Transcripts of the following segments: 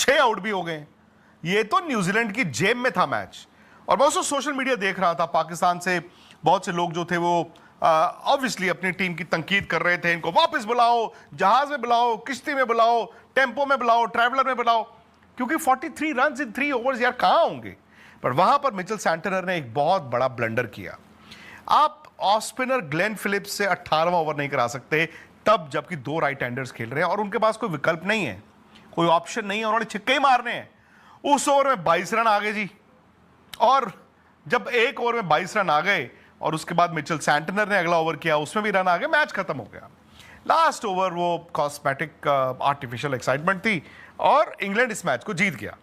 6 out भी हो गए। ये तो न्यूजीलैंड की जेब में था मैच। और बहुत से सोशल मीडिया देख रहा था, पाकिस्तान से बहुत से लोग जो थे वो ऑब्वियसली अपनी टीम की तनकीद कर रहे थे, इनको वापस बुलाओ, जहाज में बुलाओ, किश्ती में बुलाओ, टेम्पो में बुलाओ, ट्रैवलर में बुलाओ, क्योंकि 43 रन इन 3 ओवर्स यार कहां होंगे। पर वहां पर मिचेल सैंटनर ने एक बहुत बड़ा ब्लंडर किया। आप ऑफ स्पिनर ग्लेन फिलिप्स से 18वां ओवर नहीं करा सकते, तब जबकि 2 राइट हैंडर्स खेल रहे हैं और उनके पास कोई विकल्प नहीं है, कोई ऑप्शन नहीं है, उन्होंने छक्के ही मारने हैं। उस ओवर में 22 रन आ गए जी। और जब एक ओवर में 22 रन आ गए और उसके बाद मिचेल सैंटनर ने अगला ओवर किया, उसमें भी रन आ गए, मैच खत्म हो गया। लास्ट ओवर वो कॉस्मेटिक आर्टिफिशियल एक्साइटमेंट थी और इंग्लैंड इस मैच को जीत गया।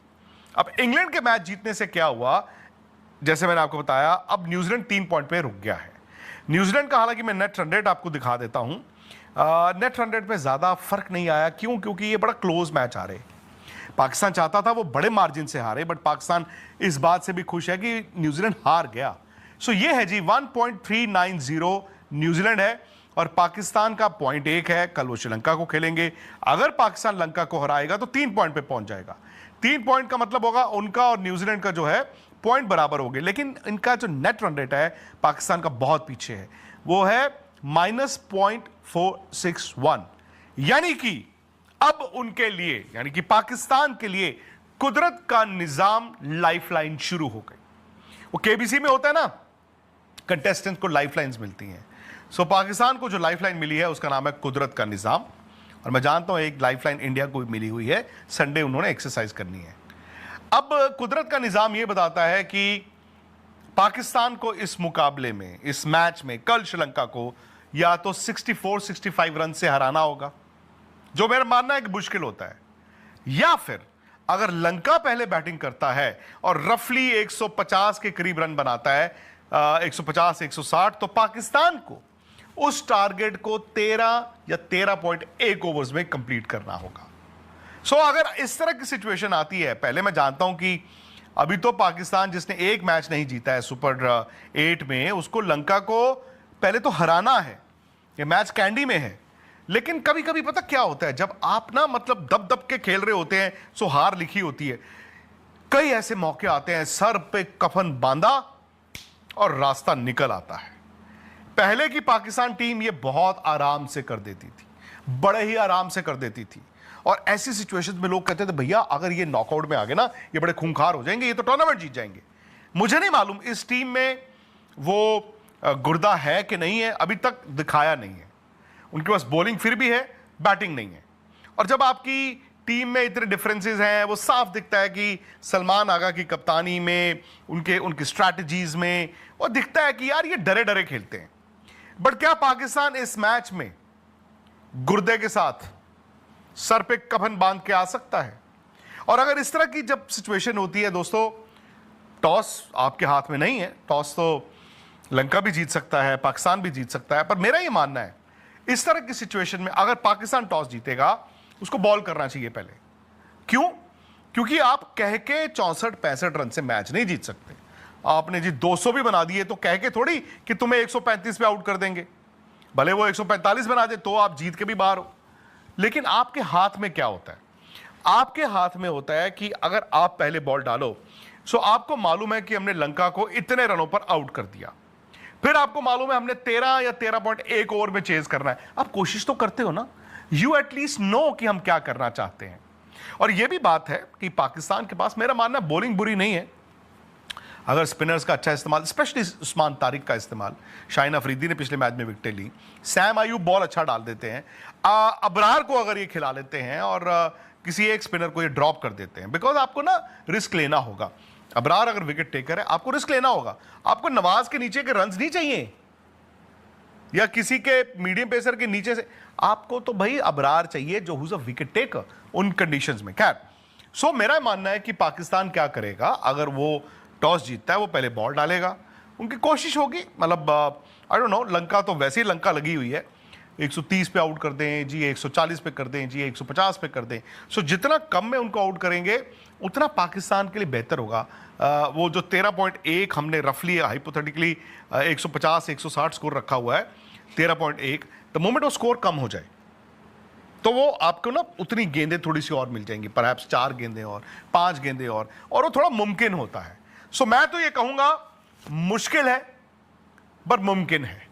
अब इंग्लैंड के मैच जीतने से क्या हुआ, जैसे मैंने आपको बताया, अब न्यूजीलैंड 3 पॉइंट पे रुक गया है। न्यूजीलैंड का हालांकि मैं नेट रन रेट आपको दिखा देता हूं, नेट रन रेट में ज्यादा फर्क नहीं आया। क्यों? क्योंकि ये बड़ा क्लोज मैच आ रहे। पाकिस्तान चाहता था वो बड़े मार्जिन से हारे, बट पाकिस्तान इस बात से भी खुश है कि न्यूजीलैंड हार गया। सो ये है जी 1.390 न्यूजीलैंड है और पाकिस्तान का 0.1 है। कल वो श्रीलंका को खेलेंगे, अगर पाकिस्तान लंका को हराएगा तो 3 पॉइंट पे पहुंच जाएगा। 3 पॉइंट का मतलब होगा उनका और न्यूजीलैंड का जो है पॉइंट बराबर हो गए। लेकिन इनका जो नेट रन रेट है पाकिस्तान का बहुत पीछे है, वो है -0.461। यानी कि अब उनके लिए, यानी कि पाकिस्तान के लिए कुदरत का निजाम लाइफलाइन शुरू हो गई। वो केबीसी में होता है ना, कंटेस्टेंट को लाइफलाइंस मिलती हैं। सो पाकिस्तान को जो लाइफलाइन मिली है उसका नाम है कुदरत का निजाम। और मैं जानता हूं एक लाइफलाइन इंडिया को भी मिली हुई है, संडे उन्होंने एक्सरसाइज करनी है। अब कुदरत का निजाम यह बताता है कि पाकिस्तान को इस मुकाबले में, इस मैच में कल श्रीलंका को या तो 64-65 रन से हराना होगा, जो मेरा मानना है कि मुश्किल होता है, या फिर अगर लंका पहले बैटिंग करता है और रफली 150 के करीब रन बनाता है, 150-160, तो पाकिस्तान को उस टारगेट को 13 या 13.1 ओवर्स में कंप्लीट करना होगा। सो अगर इस तरह की सिचुएशन आती है, पहले मैं जानता हूं कि अभी तो पाकिस्तान जिसने एक मैच नहीं जीता है सुपर 8 में, उसको लंका को पहले तो हराना है। ये मैच कैंडी में है। लेकिन कभी कभी पता क्या होता है, जब आप ना मतलब दब दब के खेल रहे होते हैं, सो हार लिखी होती है। कई ऐसे मौके आते हैं, सर पे कफन बांधा और रास्ता निकल आता है। पहले की पाकिस्तान टीम ये बहुत आराम से कर देती थी, बड़े ही आराम से कर देती थी। और ऐसी सिचुएशन में लोग कहते थे भैया अगर ये नॉकआउट में आ गए ना, ये बड़े खूंखार हो जाएंगे, ये तो टूर्नामेंट जीत जाएंगे। मुझे नहीं मालूम इस टीम में वो गुर्दा है कि नहीं है, अभी तक दिखाया नहीं है। उनके पास बॉलिंग फिर भी है, बैटिंग नहीं है। और जब आपकी टीम में इतने डिफरेंसेस हैं, वो साफ दिखता है कि सलमान आगा की कप्तानी में, उनकी स्ट्रैटेजीज में, वो दिखता है कि यार ये डरे डरे खेलते हैं। बट क्या पाकिस्तान इस मैच में गुर्दे के साथ सर पे कफन बांध के आ सकता है? और अगर इस तरह की जब सिचुएशन होती है दोस्तों, टॉस आपके हाथ में नहीं है। टॉस तो लंका भी जीत सकता है, पाकिस्तान भी जीत सकता है। पर मेरा ये मानना है इस तरह की सिचुएशन में अगर पाकिस्तान टॉस जीतेगा, उसको बॉल करना चाहिए पहले। क्यों? क्योंकि आप कह के 64-65 रन से मैच नहीं जीत सकते। आपने जी 200 भी बना दिए तो कह के थोड़ी कि तुम्हें 135 पे आउट कर देंगे। भले वो 145 बना दे तो आप जीत के भी बाहर हो। लेकिन आपके हाथ में क्या होता है? आपके हाथ में होता है कि अगर आप पहले बॉल डालो, सो आपको मालूम है कि हमने लंका को इतने रनों पर आउट कर दिया, फिर आपको मालूम है हमने 13 या 13.1 ओवर में चेज करना है। आप कोशिश तो करते हो ना, यू एटलीस्ट नो कि हम क्या करना चाहते हैं। और यह भी बात है कि पाकिस्तान के पास, मेरा मानना, बॉलिंग बुरी नहीं है। अगर स्पिनर्स का अच्छा इस्तेमाल, स्पेशली उस्मान तारिक का इस्तेमाल, शाहीन अफरीदी ने पिछले मैच में विकेटें ली, सैम आयूब बॉल अच्छा डाल देते हैं, अबरार को अगर ये खिला लेते हैं और किसी एक स्पिनर को ये ड्रॉप कर देते हैं, बिकॉज आपको ना रिस्क लेना होगा। अबरार अगर विकेट टेकर है, आपको रिस्क लेना होगा। आपको नवाज के नीचे के रन्स नहीं चाहिए या किसी के मीडियम पेसर के नीचे से, आपको तो भाई अबरार चाहिए जो हुज अ विकेट टेकर उन कंडीशंस में। खैर, सो मेरा मानना है कि पाकिस्तान क्या करेगा, अगर वो टॉस जीतता है वो पहले बॉल डालेगा। उनकी कोशिश होगी, मतलब आई डोंट नो, लंका तो वैसे ही लंका लगी हुई है, 130 पे आउट कर दें जी, 140 पे कर दें जी, 150 पे कर दें। सो जितना कम में उनको आउट करेंगे उतना पाकिस्तान के लिए बेहतर होगा। वो जो 13.1 हमने रफली हाइपोथेटिकली 150-160 स्कोर रखा हुआ है, 13.1, द मोमेंट वो स्कोर कम हो जाए, तो वो आपको ना उतनी गेंदें थोड़ी सी और मिल जाएंगी, परहैप्स 4 गेंदें और 5 गेंदें और वो थोड़ा मुमकिन होता है। सो मैं तो ये कहूंगा मुश्किल है पर मुमकिन है।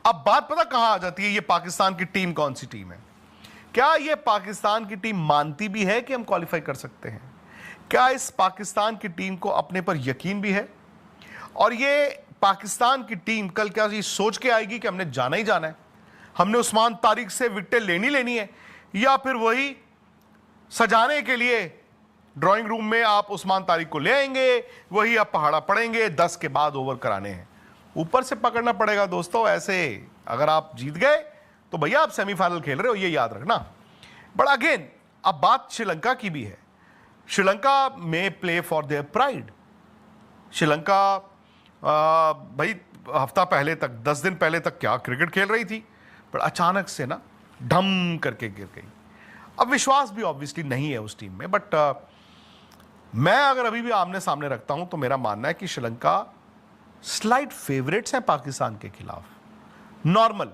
अब बात पता कहां आ जाती है, ये पाकिस्तान की टीम कौन सी टीम है? क्या ये पाकिस्तान की टीम मानती भी है कि हम क्वालिफाई कर सकते हैं? क्या इस पाकिस्तान की टीम को अपने पर यकीन भी है? और ये पाकिस्तान की टीम कल क्या ये सोच के आएगी कि हमने जाना ही जाना है, हमने उस्मान तारिक से विकेटें लेनी है, या फिर वही सजाने के लिए ड्राइंग रूम में आप उस्मान तारिक को ले आएंगे, वही आप पहाड़ा पड़ेंगे, 10 के बाद ओवर कराने हैं? ऊपर से पकड़ना पड़ेगा दोस्तों। ऐसे अगर आप जीत गए तो भैया आप सेमीफाइनल खेल रहे हो, ये याद रखना। बट अगेन अब बात श्रीलंका की भी है। श्रीलंका में play for their pride. Sri Lanka भाई हफ्ता पहले तक, 10 दिन पहले तक क्या क्रिकेट खेल रही थी, पर अचानक से ना ढम करके गिर गई। अब विश्वास भी ऑब्वियसली नहीं है उस टीम में, बट मैं अगर अभी भी आमने सामने रखता हूं तो मेरा मानना है कि श्रीलंका स्लाइट फेवरेट्स हैं पाकिस्तान के खिलाफ। नॉर्मल